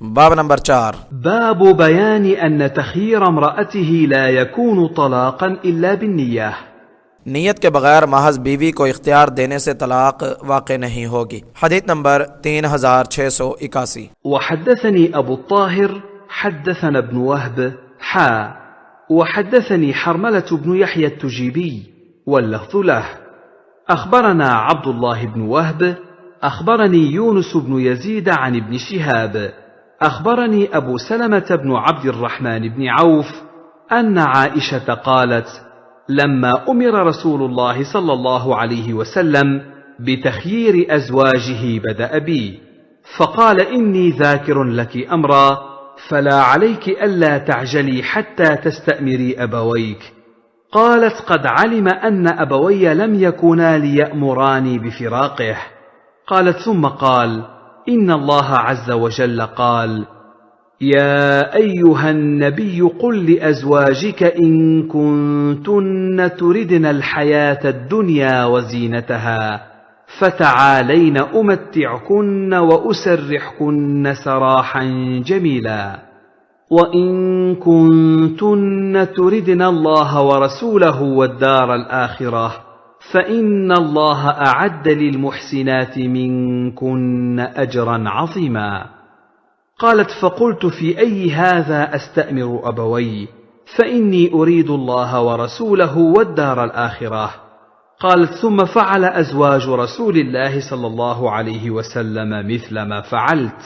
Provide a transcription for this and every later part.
باب نمبر 4، باب بيان أن تخيير امرأته لا يكون طلاقا إلا بالنية. نیت کے بغیر محض بیوی کو اختیار دینے سے طلاق واقع نہیں ہوگی۔ حدیث نمبر 3681۔ وحدثني أبو الطاهر حدثنا ابن وهب وحدثني حرملة بن يحيى التجيبي واللفظ له أخبرنا عبد الله بن وهب أخبرني يونس بن يزيد عن ابن شهاب أخبرني أبو سلمة بن عبد الرحمن بن عوف أن عائشة قالت: لما أمر رسول الله صلى الله عليه وسلم بتخيير أزواجه بدأ بي، فقال: إني ذاكر لك أمرا فلا عليك ألا تعجلي حتى تستأمري أبويك. قالت: قد علم أن أبوي لم يكونا ليأمراني بفراقه. قالت: ثم قال: إن الله عز وجل قال: يا أيها النبي قل لأزواجك إن كنتن تردن الحياة الدنيا وزينتها فتعالين أمتعكن وأسرحكن سراحا جميلا، وإن كنتن تردن الله ورسوله والدار الآخرة فإن الله أعد للمحسنات منكن أجرا عظيما. قالت: فقلت: في أي هذا أستأمر أبوي؟ فإني أريد الله ورسوله والدار الآخرة. قالت: ثم فعل أزواج رسول الله صلى الله عليه وسلم مثل ما فعلت.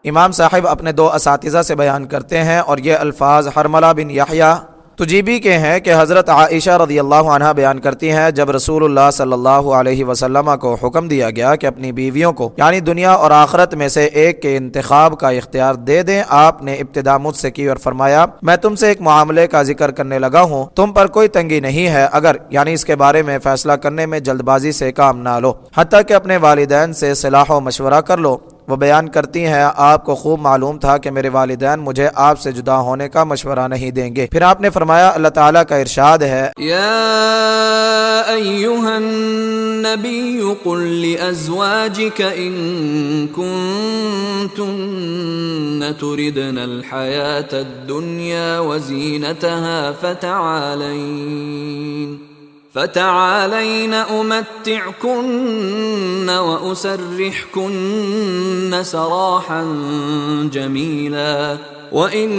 امام صاحب اپنے دو اساتذہ سے بیان کرتے ہیں اور یہ الفاظ حرملہ بن یحییٰ تجیبی کے ہیں کہ حضرت عائشہ رضی اللہ عنہا بیان کرتی ہیں، جب رسول اللہ صلی اللہ علیہ وسلم کو حکم دیا گیا کہ اپنی بیویوں کو یعنی دنیا اور آخرت میں سے ایک کے انتخاب کا اختیار دے دیں، آپ نے ابتدا مجھ سے کی اور فرمایا: میں تم سے ایک معاملے کا ذکر کرنے لگا ہوں، تم پر کوئی تنگی نہیں ہے اگر یعنی اس کے بارے میں فیصلہ کرنے میں جلد بازی سے کام نہ لو، حتیٰ کہ اپنے والدین سے صلاح و مشورہ کر لو۔ وہ بیان کرتی ہیں، آپ کو خوب معلوم تھا کہ میرے والدین مجھے آپ سے جدا ہونے کا مشورہ نہیں دیں گے۔ پھر آپ نے فرمایا، اللہ تعالیٰ کا ارشاد ہے: یا ایھا النبی قل لازواجک ان کنتن تردن الحیاة الدنیا وزینتها فتعالین امتعکن واسرحکن سراحا جمیلا، وَإِن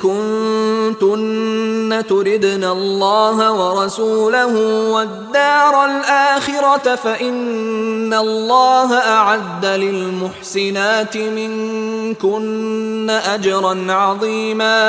كُنتُنَّ تُرِدْنَ اللَّهَ وَرَسُولَهُ وَالدَّارَ الْآخِرَةَ فَإِنَّ اللَّهَ أَعَدَّ لِلْمُحْسِنَاتِ مِنكُنَّ أَجْرًا عَظِيمًا۔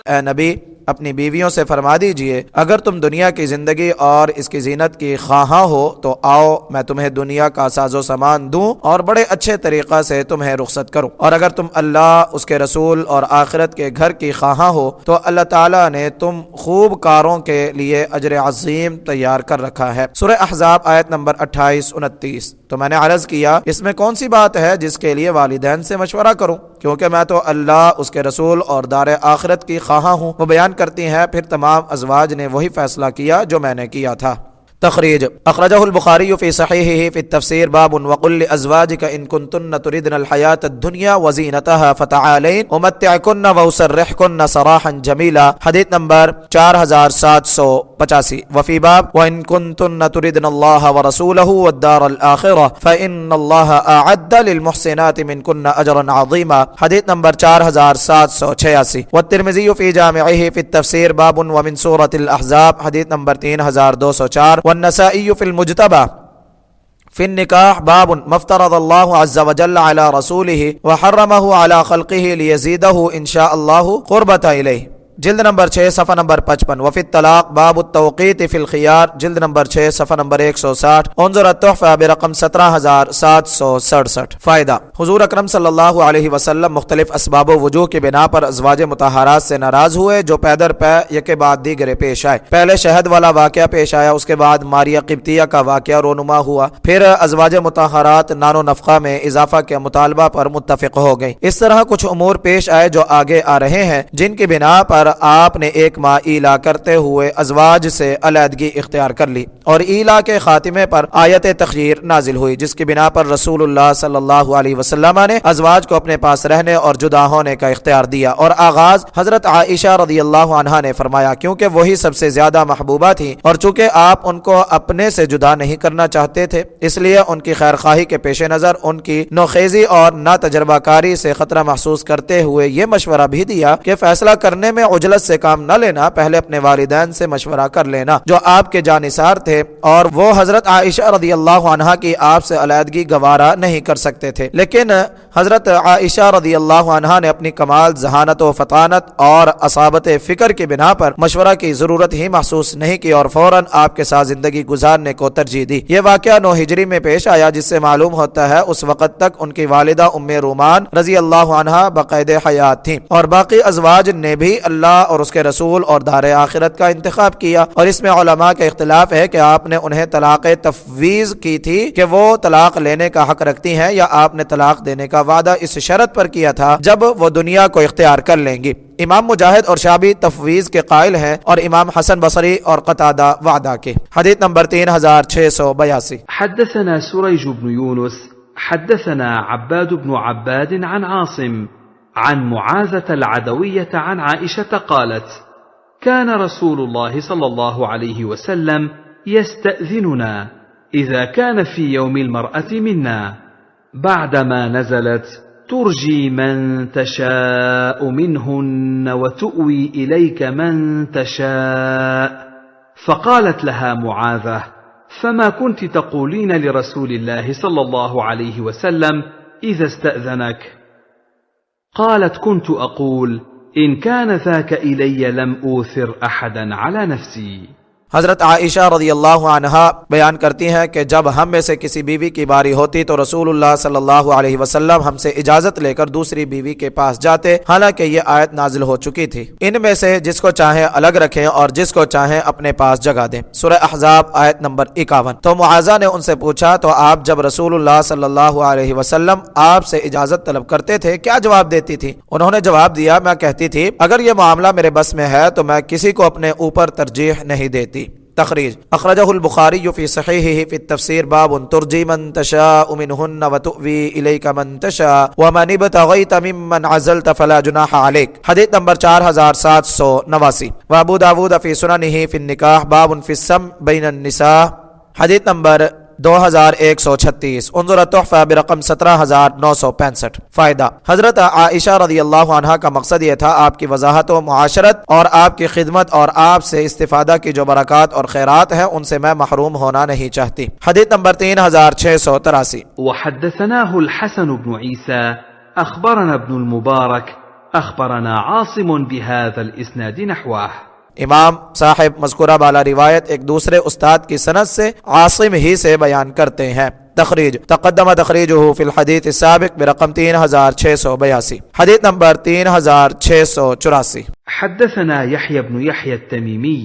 اے نبی، اپنی بیویوں سے فرما دیجئے، اگر تم دنیا کی زندگی اور اس کی زینت کی خواہاں ہو تو آؤ، میں تمہیں دنیا کا ساز و سامان دوں اور بڑے اچھے طریقہ سے تمہیں رخصت کروں، اور اگر تم اللہ، اس کے رسول اور آخرت کے گھر کی خواہاں ہو تو اللہ تعالیٰ نے تم خوب کاروں کے لیے اجر عظیم تیار کر رکھا ہے۔ سورہ احزاب آیت نمبر 28-29۔ تو میں نے عرض کیا، اس میں کون سی بات ہے جس کے لیے والدین سے مشورہ کروں، کیونکہ میں تو اللہ، اس کے رسول اور دار آخرت کی خواہاں ہوں۔ وہ بیان کرتی ہیں، پھر تمام ازواج نے وہی فیصلہ کیا جو میں نے کیا تھا۔ تخریج: اخرجہ البخاری فی صحیحہ فی التفسیر باب وقل لازواجک ان کنتن تردن الحیاۃ الدنیا وزینتها فتعالین امتعکن واسرحکن سراحا جمیلا، حدیث نمبر 4785۔ وفی باب وان کنتن تردن اللہ ورسولہ والدار الآخرہ فإن اللہ اعد للمحسنات منکن اجرا عظیما، حدیث نمبر 4786۔ والترمذی فی جامعہ فی التفسیر باب ومن سورۃ الاحزاب، حدیث نمبر 3204۔ والنسائی فی المجتبى فی النکاح باب ما افترض اللہ عز وجل علی رسولہ وحرمہ علی خلقہ لیزیدہ ان شاء اللہ قربۃ الیہ، جلد نمبر 6 صفحہ نمبر 55۔ وفی الطلاق باب التوقیت فی الخیار، جلد نمبر 6 صفحہ نمبر 160۔ انظر التحفہ برقم 17767۔ فائدہ: حضور اکرم صلی اللہ علیہ وسلم مختلف اسباب و وجوہ کی بنا پر ازواج مطہرات سے ناراض ہوئے جو پے در پے یکے بعد دیگرے پیش آئے۔ پہلے شہد والا واقعہ پیش آیا، اس کے بعد ماریہ قبطیہ کا واقعہ رونما ہوا، پھر ازواج مطہرات نان و نفقہ میں اضافہ کے مطالبہ پر متفق ہو گئی۔ اس طرح کچھ امور پیش آئے جو آگے آ رہے ہیں، جن کی بنا پر پر آپ نے ایک ماہ ایلا کرتے ہوئے ازواج سے علیحدگی اختیار کر لی، اور ایلا کے خاتمے پر آیت تخییر نازل ہوئی، جس کی بنا پر رسول اللہ صلی اللہ علیہ وسلم نے ازواج کو اپنے پاس رہنے اور جدا ہونے کا اختیار دیا، اور آغاز حضرت عائشہ رضی اللہ عنہا نے فرمایا، کیونکہ وہی سب سے زیادہ محبوبہ تھیں، اور چونکہ آپ ان کو اپنے سے جدا نہیں کرنا چاہتے تھے، اس لیے ان کی خیر خواہی کے پیش نظر ان کی نوخیزی اور نا تجربہ کاری سے خطرہ محسوس کرتے ہوئے یہ مشورہ بھی دیا کہ فیصلہ کرنے میں عجلت سے کام نہ لینا، پہلے اپنے والدین سے مشورہ کر لینا جو آپ کے جانثار تھے، اور وہ حضرت عائشہ رضی اللہ عنہا کی آپ سے علیحدگی گوارا نہیں کر سکتے تھے، لیکن حضرت عائشہ رضی اللہ عنہا نے اپنی کمال ذہانت و فطانت اور اصابت فکر کی بنا پر مشورہ کی ضرورت ہی محسوس نہیں کی، اور فوراً آپ کے ساتھ زندگی گزارنے کو ترجیح دی۔ یہ واقعہ 9 ہجری میں پیش آیا، جس سے معلوم ہوتا ہے اس وقت تک ان کی والدہ ام رومان رضی اللہ عنہا بقید حیات تھیں، اور باقی ازواج نے بھی اللہ اور اس کے رسول اور دار آخرت کا انتخاب کیا، اور اس میں علماء کا اختلاف ہے کہ آپ نے انہیں طلاق تفویض کی تھی کہ وہ طلاق لینے کا حق رکھتی ہیں، یا آپ نے طلاق دینے کا وعدہ اس شرط پر کیا تھا جب وہ دنیا کو اختیار کر لیں گی۔ امام مجاہد اور شعبی تفویض کے قائل ہیں، اور امام حسن بصری اور قتادہ وعدہ کے۔ حدیث نمبر 3682۔ حدثنا سريج بن يونس حدثنا عباد بن عباد عن عاصم عن معاذة العدوية عن عائشة قالت: كان رسول الله صلى الله عليه وسلم يستأذننا إذا كان في يوم المرأة منا بعدما نزلت: ترجي من تشاء منهن وتؤوي إليك من تشاء. فقالت لها معاذة: فما كنت تقولين لرسول الله صلى الله عليه وسلم إذا استأذنك؟ قالت: كنت أقول: إن كان ذاك إلي لم أوثر أحدا على نفسي. حضرت عائشہ رضی اللہ عنہا بیان کرتی ہیں کہ جب ہم میں سے کسی بیوی کی باری ہوتی تو رسول اللہ صلی اللہ علیہ وسلم ہم سے اجازت لے کر دوسری بیوی کے پاس جاتے، حالانکہ یہ آیت نازل ہو چکی تھی، ان میں سے جس کو چاہیں الگ رکھیں اور جس کو چاہیں اپنے پاس جگہ دیں۔ سورہ احزاب آیت نمبر 51۔ تو معاذہ نے ان سے پوچھا تو آپ جب رسول اللہ صلی اللہ علیہ وسلم آپ سے اجازت طلب کرتے تھے کیا جواب دیتی تھی؟ انہوں نے جواب دیا، میں کہتی تھی اگر یہ معاملہ میرے بس میں ہے تو میں کسی کو اپنے اوپر ترجیح نہیں دیتی۔ تخریج: اخرجہ البخاری فی صحیحہ فی التفسیر باب ترجی من تشاء منہن وتؤوی الیک من تشاء ومن ابتغیت ممن عزلت فلا جناح علیک۔ حدیث نمبر 4789۔ وابو داود فی سننہ فی النکاح باب فی السم بین النساء۔ حدیث نمبر 2136۔ انظر تحفہ برقم 17965۔ فائدہ: حضرت عائشہ رضی اللہ عنہا کا مقصد یہ تھا آپ کی وضاحت و معاشرت اور آپ کی خدمت اور آپ سے استفادہ کی جو برکات اور خیرات ہیں ان سے میں محروم ہونا نہیں چاہتی۔ حدیث نمبر 3683۔ وحدثناه الحسن بن عيسى أخبرنا ابن المبارك أخبرنا عاصم بهذا الإسناد نحوه۔ امام صاحب مذکورہ بالا روایت ایک دوسرے استاد کی سند سے عاصم ہی سے بیان کرتے ہیں۔ تخریج: تقدم تخریجہ فی الحدیث السابق برقم 3682۔ حدیث نمبر 3684۔ حدثنا يحيى بن يحيى التميمي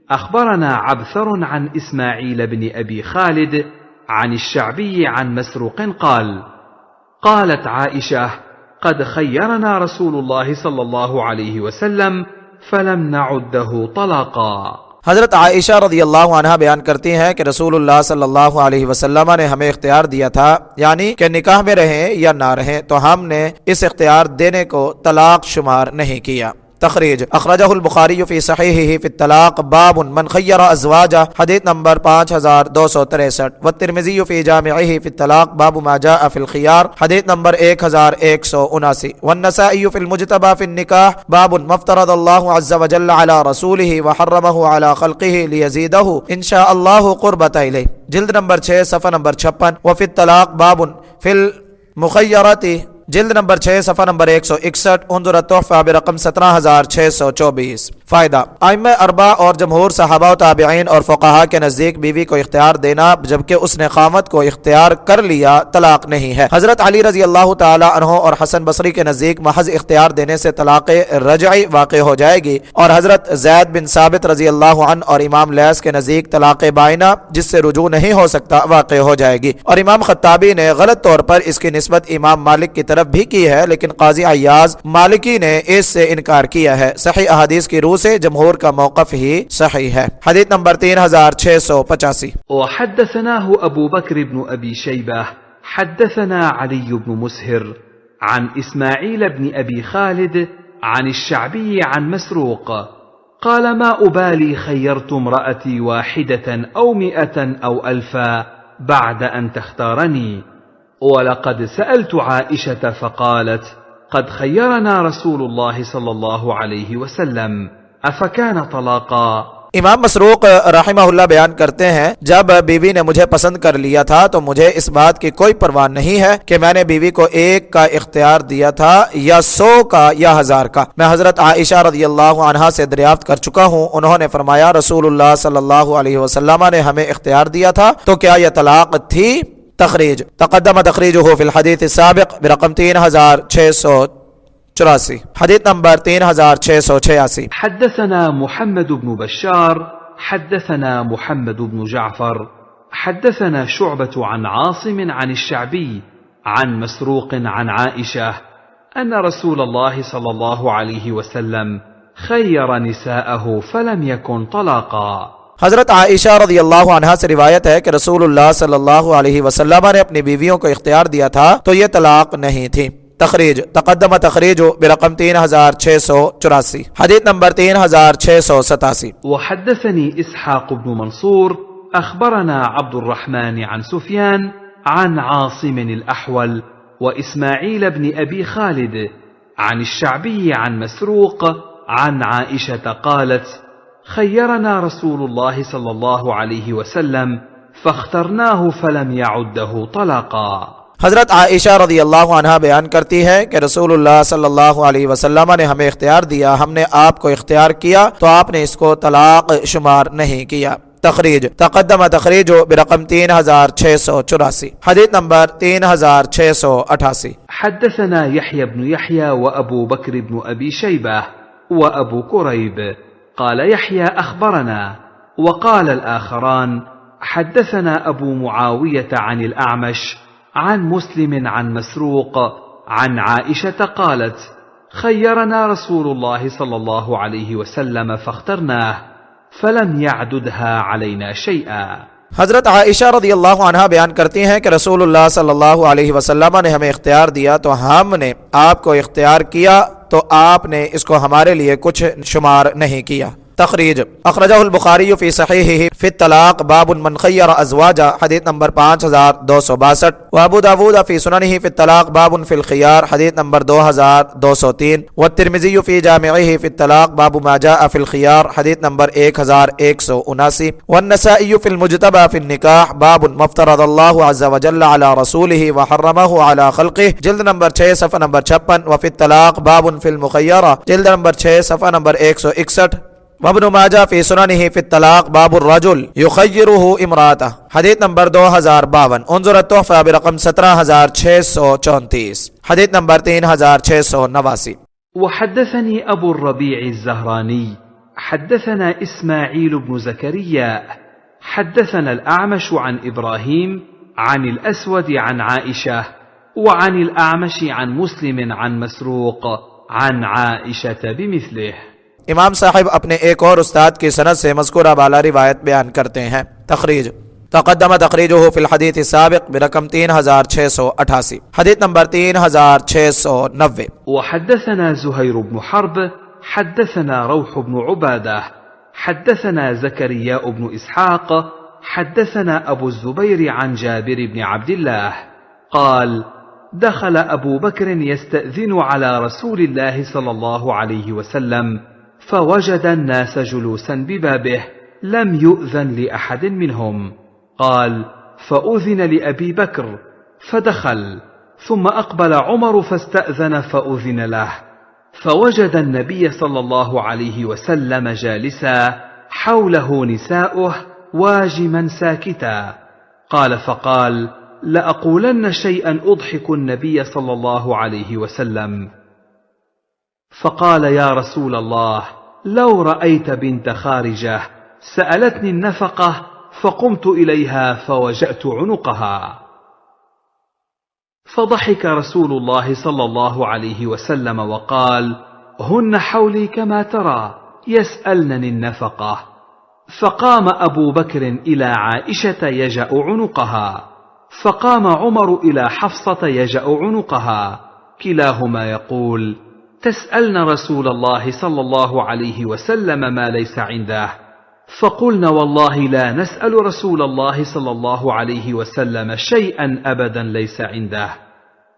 أخبرنا عبثر عن إسماعيل بن أبي خالد عن الشعبي عن مسروق قال: قالت عائشة: قد خيرنا رسول الله صلى الله عليه وسلم فلم نعده طلاقا۔ حضرت عائشہ رضی اللہ عنہا بیان کرتی ہیں کہ رسول اللہ صلی اللہ علیہ وسلم نے ہمیں اختیار دیا تھا، یعنی کہ نکاح میں رہیں یا نہ رہیں، تو ہم نے اس اختیار دینے کو طلاق شمار نہیں کیا۔ تخریج: اخرجہ البخاری فی صحیحہ فی الطلاق باب من خیر ازواجہ۔ حدیث نمبر 5263۔ والترمذی فی جامعہ فی الطلاق باب ما جاء فی الخیار۔ حدیث نمبر 1179۔ والنسائی فی المجتبى فی النکاح باب ما افترض اللہ عز وجل علی رسولہ وحرمہ علی خلقہ لیزیدہ ان شاء اللہ قربۃ الیہ۔ جلد نمبر 6 صفحہ نمبر 56۔ وفی الطلاق باب فی المخیرۃ، جلد نمبر 6 صفحہ نمبر 161۔ انظر تحفہ برقم 17624۔ فائدہ: ائمہ اربعہ اور جمہور صحابہ و تابعین اور فقہاء کے نزدیک بیوی کو اختیار دینا جبکہ اس نے خاوند کو اختیار کر لیا طلاق نہیں ہے۔ حضرت علی رضی اللہ تعالی عنہ اور حسن بصری کے نزدیک محض اختیار دینے سے طلاق رجعی واقع ہو جائے گی، اور حضرت زید بن ثابت رضی اللہ عنہ اور امام لیث کے نزدیک طلاق بائنہ جس سے رجوع نہیں ہو سکتا واقع ہو جائے گی، اور امام خطابی نے غلط طور پر اس کی نسبت امام مالک کی طرف طلب بھی کی ہے لیکن قاضی عیاض مالکی نے اس سے انکار کیا ہے۔ صحیح احادیث کی روح سے جمہور کا موقف ہی صحیح ہے۔ حدیث نمبر 3685۔ وحدثناه أبو بكر بن أبي شيبة حدثنا علي بن مسهر عن إسماعيل بن أبي خالد عن الشعبي عن مسروق قال ما أبالي خيرت امرأتي واحدة أو 100 أو 1000 بعد أن تختارني، ولقد سألت عائشة فقالت قد خيرنا رسول الله صلى الله عليه وسلم أفكان طلاقا۔ امام مسروق رحمہ اللہ بیان کرتے ہیں جب بیوی نے مجھے پسند کر لیا تھا تو مجھے اس بات کی کوئی پرواہ نہیں ہے کہ میں نے بیوی کو 1 کا اختیار دیا تھا یا 100 کا یا 1000 کا۔ میں حضرت عائشہ رضی اللہ عنہا سے دریافت کر چکا ہوں، انہوں نے فرمایا رسول اللہ صلی اللہ علیہ وسلم نے ہمیں اختیار دیا تھا تو کیا یہ طلاق تھی؟ تخریج تقدم تخریجہ فی الحدیث السابق برقم 3684، حدیث نمبر 3686۔ حدثنا محمد بن بشار حدثنا محمد بن جعفر حدثنا شعبة عن عاصم عن الشعبي عن مسروق عن عائشة أن رسول الله صلى الله عليه وسلم خير نساءه فلم يكن طلاقا۔ حضرت عائشہ رضی اللہ عنہا سے روایت ہے کہ رسول اللہ صلی اللہ علیہ وسلم نے اپنی بیویوں کو اختیار دیا تھا تو یہ طلاق نہیں تھی۔ تخریج تقدم تخریج برقم 3684، حدیث نمبر 3687۔ وحدثني إسحاق بن منصور أخبرنا عبد الرحمن عن سفيان عن عاصم الأحول وإسماعيل بن أبي خالد عن الشعبي عن مسروق عن عائشة قالت خيرنا رسول الله صلى الله عليه وسلم فاخترناه فلم يعده طلاقا۔ حضرت عائشہ رضی اللہ عنہا بیان کرتی ہے کہ رسول اللہ صلی اللہ علیہ وسلم نے ہمیں اختیار دیا، ہم نے آپ کو اختیار کیا تو آپ نے اس کو طلاق شمار نہیں کیا۔ تخریج تقدم تخریج برقم 3684، حدیث نمبر 3688۔ حدثنا يحيى بن يحيى وأبو بكر بن أبي شيبة وأبو كريب قال يحيى أخبرنا، وقال الآخران حدثنا أبو معاوية عن الأعمش عن مسلم عن مسروق عن عائشة قالت خيرنا رسول الله صلى الله عليه وسلم فاخترناه فلم يعددها علينا شيئا۔ حضرت عائشہ رضی اللہ عنہا بیان کرتی ہیں کہ رسول اللہ صلی اللہ علیہ وسلم نے ہمیں اختیار دیا تو ہم نے آپ کو اختیار کیا تو آپ نے اس کو ہمارے لیے کچھ شمار نہیں کیا۔ تخریج اخرجہ البخاری فی صحیحہ فی الطلاق باب من خیر ازواجہ، حدیث نمبر 5262، وابو داود فی سننہ فی الطلاق باب فی الخیار، حدیث نمبر 2203، والترمذی فی جامعہ فی الطلاق باب ما جاء فی الخیار، حدیث نمبر 1179، والنسائی فی المجتبى فی النکاح باب ما افترض اللہ عز وجل علی رسولہ وحرمہ علی خلقہ، جلد نمبر 6 صفحہ نمبر 56، وفی الطلاق باب فی المخیرہ، جلد نمبر 6 صفحہ نمبر 161، وابن ماجہ فی سننہ فی الطلاق باب الرجل یخیرہ امرأتہ، حدیث نمبر 2052، انظر التحفہ برقم 17634، حدیث نمبر 3689۔ وحدثني أبو الربيع الزهراني حدثنا إسماعيل بن زكريا حدثنا الأعمش عن إبراهيم عن الأسود عن عائشة وعن الأعمش عن مسلم عن مسروق عن عائشة بمثله۔ امام صاحب اپنے ایک اور استاد کی سند سے مذکورہ بالا روایت بیان کرتے ہیں۔ تخریج تقدم تخریجہ فی الحدیث السابق برقم 3688، حدیث نمبر 3690۔ وحدثنا زهير بن حرب حدثنا روح بن عبادة حدثنا زكريا بن إسحاق حدثنا أبو الزبير عن جابر بن عبد الله قال دخل أبو بكر يستأذن على رسول الله صلى الله عليه وسلم فوجد الناس جلوسا ببابه لم يؤذن لأحد منهم، قال فأذن لأبي بكر فدخل، ثم أقبل عمر فاستأذن فأذن له، فوجد النبي صلى الله عليه وسلم جالسا حوله نساؤه واجما ساكتا، قال فقال لأقولن شيئا أضحك النبي صلى الله عليه وسلم، فقال يا رسول الله لو رأيت بنت خارجة سألتني النفقة فقمت إليها فوجأت عنقها، فضحك رسول الله صلى الله عليه وسلم وقال: هن حولي كما ترى يسألنني النفقة. فقام أبو بكر إلى عائشة يجأ عنقها، فقام عمر إلى حفصة يجأ عنقها، كلاهما يقول: تسألن رسول الله صلى الله عليه وسلم ما ليس عنده. فقلن: والله لا نسأل رسول الله صلى الله عليه وسلم شيئا أبدا ليس عنده.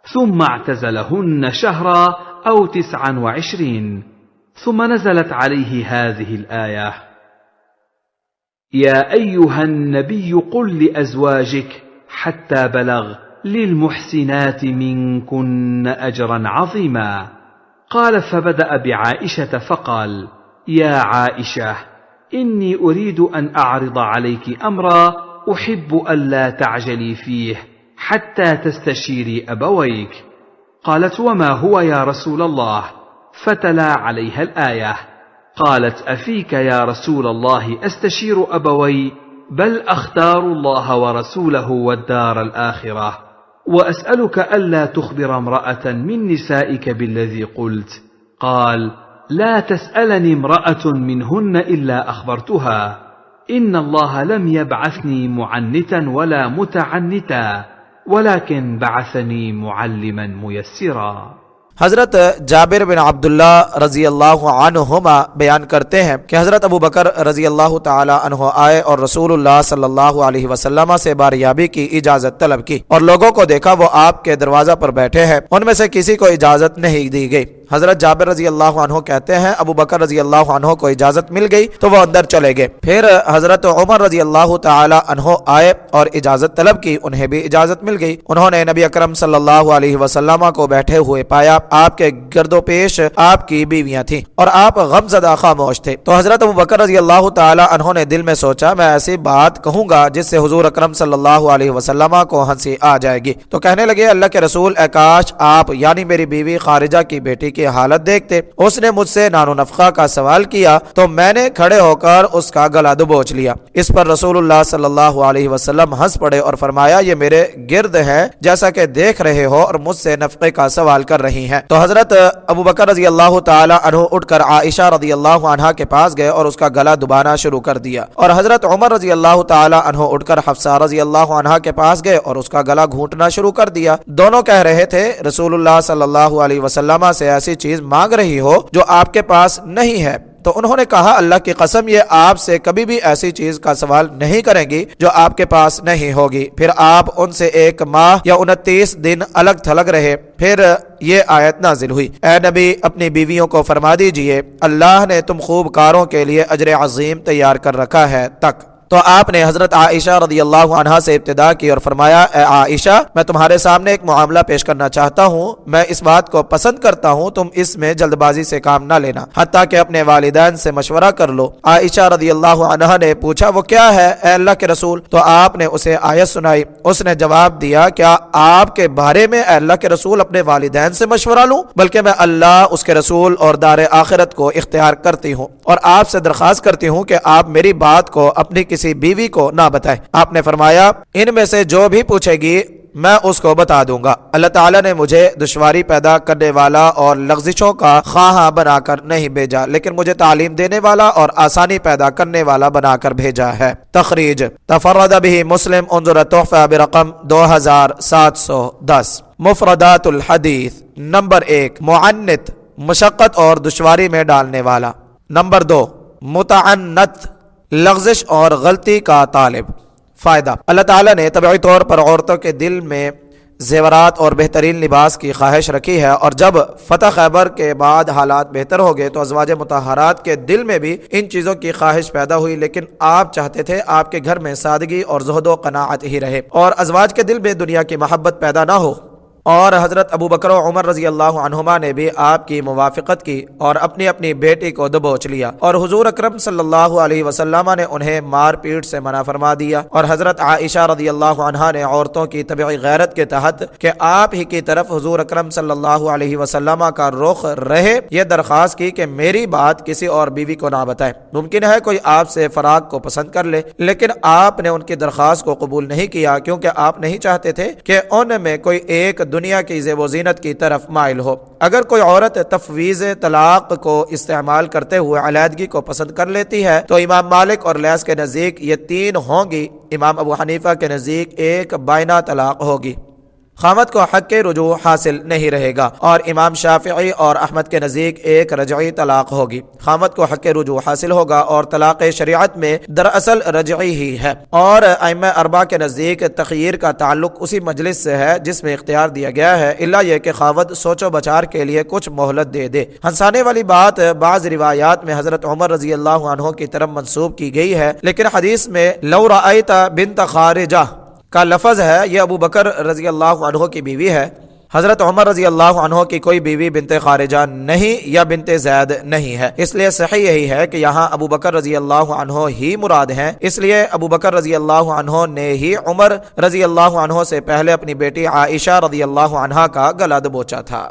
ثم اعتزلهن شهرا أو 29، ثم نزلت عليه هذه الآية: يا أيها النبي قل لأزواجك حتى بلغ للمحسنات منكن أجرا عظيما. قال: فبدأ بعائشة فقال: يا عائشة، إني أريد أن أعرض عليك أمرا أحب ألا تعجلي فيه حتى تستشيري أبويك. قالت: وما هو يا رسول الله؟ فتلا عليها الآية. قالت: أفيك يا رسول الله أستشير أبوي؟ بل أختار الله ورسوله والدار الآخرة، وأسألك ألا تخبر امرأة من نسائك بالذي قلت. قال: لا تسألني امرأة منهن إلا أخبرتها. إن الله لم يبعثني معنتا ولا متعنتا، ولكن بعثني معلما ميسرا. حضرت جابر بن عبداللہ رضی اللہ عنہما بیان کرتے ہیں کہ حضرت ابو بکر رضی اللہ تعالی عنہ آئے اور رسول اللہ صلی اللہ علیہ وسلم سے باریابی کی اجازت طلب کی، اور لوگوں کو دیکھا وہ آپ کے دروازہ پر بیٹھے ہیں، ان میں سے کسی کو اجازت نہیں دی گئی۔ حضرت جابر رضی اللہ عنہ کہتے ہیں ابو بکر رضی اللہ عنہ کو اجازت مل گئی تو وہ اندر چلے گئے۔ پھر حضرت عمر رضی اللہ تعالی عنہ آئے اور اجازت طلب کی، انہیں بھی اجازت مل گئی۔ انہوں نے نبی اکرم صلی اللہ علیہ وسلم کو بیٹھے ہوئے پایا، آپ کے گرد و پیش آپ کی بیویاں تھیں اور آپ غم زدہ خاموش تھے۔ تو حضرت ابو بکر رضی اللہ تعالی عنہ نے دل میں سوچا میں ایسی بات کہوں گا جس سے حضور اکرم صلی اللہ علیہ وسلم کو ہنسی آ جائے گی، تو کہنے لگے اللہ کے رسول، اے کاش آپ یعنی میری بیوی خارجہ کی بیٹی کی حالت دیکھتے، اس نے مجھ سے نان و نفقہ کا سوال کیا تو میں نے کھڑے ہو کر اس کا گلا دبوچ لیا۔ اس پر رسول اللہ صلی اللہ علیہ وسلم ہنس پڑے اور فرمایا یہ میرے گرد ہے جیسا کہ دیکھ رہے ہو اور مجھ سے نفقے کا سوال کر رہی ہیں۔ تو حضرت ابو بکر رضی اللہ تعالی عنہ اٹھ کر عائشہ رضی اللہ عنہا کے پاس گئے اور اس کا گلا دبانا شروع کر دیا، اور حضرت عمر رضی اللہ تعالی عنہ اٹھ کر حفصہ رضی اللہ عنہا کے پاس گئے اور اس کا گلا گھونٹنا شروع کر دیا۔ دونوں کہہ رہے تھے رسول اللہ صلی اللہ علیہ وسلم سے ایسی چیز مانگ رہی ہو جو آپ کے پاس نہیں ہے، تو انہوں نے کہا اللہ کی قسم یہ آپ سے کبھی بھی ایسی چیز کا سوال نہیں کریں گی جو آپ کے پاس نہیں ہوگی۔ پھر آپ ان سے 1 ماہ یا 29 دن الگ تھلگ رہے۔ پھر یہ آیت نازل ہوئی، اے نبی اپنی بیویوں کو فرما دیجئے اللہ نے تم خوب کاروں کے لیے اجر عظیم تیار کر رکھا ہے تک۔ تو آپ نے حضرت عائشہ رضی اللہ عنہا سے ابتدا کی اور فرمایا اے عائشہ میں تمہارے سامنے ایک معاملہ پیش کرنا چاہتا ہوں، میں اس بات کو پسند کرتا ہوں، تم اس میں جلد بازی سے کام نہ لینا، حتیٰ کہ اپنے والدین سے مشورہ کر لو۔ عائشہ رضی اللہ عنہا نے پوچھا وہ کیا ہے اے اللہ کے رسول؟ تو آپ نے اسے آیت سنائی۔ اس نے جواب دیا کیا آپ کے بارے میں اے اللہ کے رسول اپنے والدین سے مشورہ لوں؟ بلکہ میں اللہ اس کے رسول اور دار آخرت کو اختیار کرتی ہوں اور آپ سے درخواست کرتی ہوں کہ آپ میری بات کو اپنی کسی بیوی کو نہ بتائیں۔ آپ نے فرمایا ان میں سے جو بھی پوچھے گی میں اس کو بتا دوں گا۔ اللہ تعالیٰ نے مجھے دشواری پیدا کرنے والا اور لغزشوں کا خواہاں بنا کر نہیں بھیجا، لیکن مجھے تعلیم دینے والا اور آسانی پیدا کرنے والا بنا کر بھیجا ہے۔ تخریج تفرد به مسلم، انظر تحفہ برقم 2710۔ مفردات الحدیث، نمبر 1 معنت، مشقت اور دشواری میں ڈالنے والا۔ نمبر 2 متعنت، لغزش اور غلطی کا طالب۔ فائدہ، اللہ تعالیٰ نے طبعی طور پر عورتوں کے دل میں زیورات اور بہترین لباس کی خواہش رکھی ہے، اور جب فتح خیبر کے بعد حالات بہتر ہو گئے تو ازواج مطہرات کے دل میں بھی ان چیزوں کی خواہش پیدا ہوئی، لیکن آپ چاہتے تھے آپ کے گھر میں سادگی اور زہد و قناعت ہی رہے اور ازواج کے دل میں دنیا کی محبت پیدا نہ ہو۔ اور حضرت ابو بکر و عمر رضی اللہ عنہما نے بھی آپ کی موافقت کی اور اپنی اپنی بیٹی کو دبوچ لیا، اور حضور اکرم صلی اللہ علیہ وسلم نے انہیں مار پیٹ سے منع فرما دیا، اور حضرت عائشہ رضی اللہ عنہا نے عورتوں کی طبعی غیرت کے تحت کہ آپ ہی کی طرف حضور اکرم صلی اللہ علیہ وسلم کا رخ رہے یہ درخواست کی کہ میری بات کسی اور بیوی کو نہ بتائیں۔ ممکن ہے کوئی آپ سے فراق کو پسند کر لے، لیکن آپ نے ان کی درخواست کو قبول نہیں کیا، کیونکہ آپ نہیں چاہتے تھے کہ ان میں کوئی ایک دنیا کی زیب و زینت کی طرف مائل ہو۔ اگر کوئی عورت تفویض طلاق کو استعمال کرتے ہوئے علیحدگی کو پسند کر لیتی ہے تو امام مالک اور لیث کے نزدیک یہ 3 ہوں گی، امام ابو حنیفہ کے نزدیک 1 بائنہ طلاق ہوگی، خامد کو حق کے رجوع حاصل نہیں رہے گا، اور امام شافعی اور احمد کے نزدیک 1 رجعی طلاق ہوگی، خامد کو حق کے رجوع حاصل ہوگا، اور طلاق شریعت میں دراصل رجعی ہی ہے، اور ائمہ 4 کے نزدیک تخییر کا تعلق اسی مجلس سے ہے جس میں اختیار دیا گیا ہے، الا یہ کہ خاوند سوچ و بچار کے لیے کچھ مہلت دے دے۔ ہنسانے والی بات بعض روایات میں حضرت عمر رضی اللہ عنہ کی طرف منسوب کی گئی ہے، لیکن حدیث میں لو رأیت بنت خارجہ کا لفظ ہے، یہ ابو بکر رضی اللہ عنہ کی بیوی ہے، حضرت عمر رضی اللہ عنہ کی کوئی بیوی بنت خارجہ نہیں یا بنت زید نہیں ہے، اس لیے صحیح یہی ہے کہ یہاں ابو بکر رضی اللہ عنہ ہی مراد ہیں، اس لیے ابو بکر رضی اللہ عنہ نے ہی عمر رضی اللہ عنہ سے پہلے اپنی بیٹی عائشہ رضی اللہ عنہا کا گلا دبوچا تھا۔